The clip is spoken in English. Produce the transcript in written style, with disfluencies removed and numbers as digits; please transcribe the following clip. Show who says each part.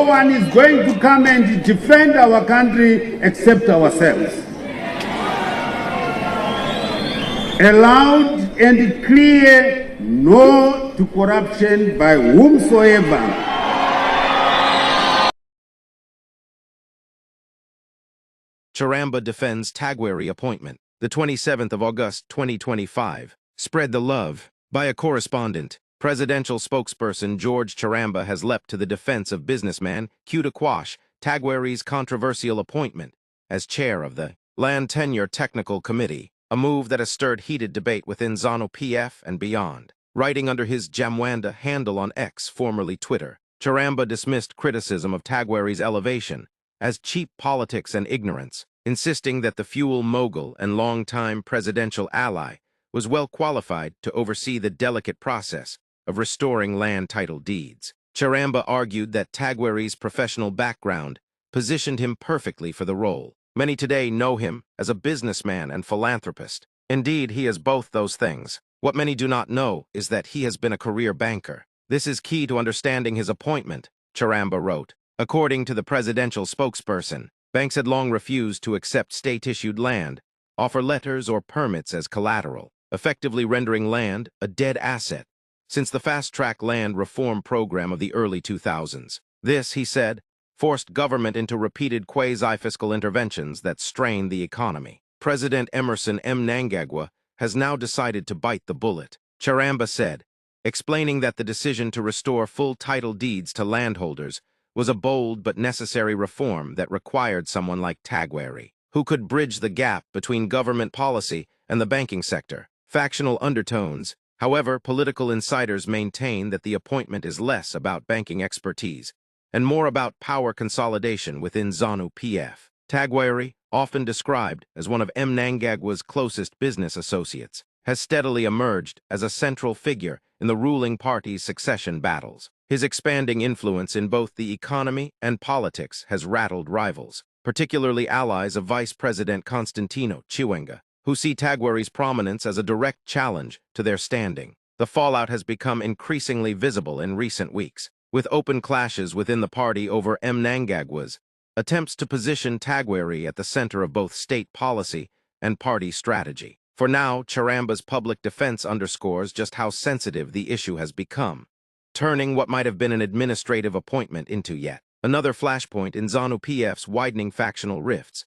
Speaker 1: one is going to come and defend our country except ourselves. A loud and clear no to corruption by whomsoever.
Speaker 2: Charamba defends Tagwirei appointment. The 27th of August 2025. Spread the love. By a correspondent, presidential spokesperson George Charamba has leapt to the defense of businessman KUTYA Tagwirei's controversial appointment as chair of the Land Tenure Technical Committee, a move that has stirred heated debate within ZANU-PF and beyond. Writing under his Jamwanda handle on X, formerly Twitter, Charamba dismissed criticism of Tagwirei's elevation as cheap politics and ignorance, insisting that the fuel mogul and longtime presidential ally was well qualified to oversee the delicate process of restoring land title deeds. Charamba argued that Tagwirei's professional background positioned him perfectly for the role. Many today know him as a businessman and philanthropist. Indeed, he is both those things. What many do not know is that he has been a career banker. This is key to understanding his appointment, Charamba wrote. According to the presidential spokesperson, banks had long refused to accept state-issued land, offer letters or permits as collateral, effectively rendering land a dead asset since the fast-track land reform program of the early 2000s. This, he said, forced government into repeated quasi-fiscal interventions that strained the economy. President Emerson Mnangagwa has now decided to bite the bullet, Charamba said, explaining that the decision to restore full title deeds to landholders was a bold but necessary reform that required someone like Tagwirei, who could bridge the gap between government policy and the banking sector. Factional undertones. However, political insiders maintain that the appointment is less about banking expertise and more about power consolidation within ZANU-PF. Tagwirei, often described as one of Mnangagwa's closest business associates, has steadily emerged as a central figure in the ruling party's succession battles. His expanding influence in both the economy and politics has rattled rivals, particularly allies of Vice President Constantino Chiwenga, who see Tagwirei's prominence as a direct challenge to their standing. The fallout has become increasingly visible in recent weeks, with open clashes within the party over Mnangagwa's attempts to position Tagwirei at the center of both state policy and party strategy. For now, Charamba's public defense underscores just how sensitive the issue has become, turning what might have been an administrative appointment into yet another flashpoint in ZANU-PF's widening factional rifts.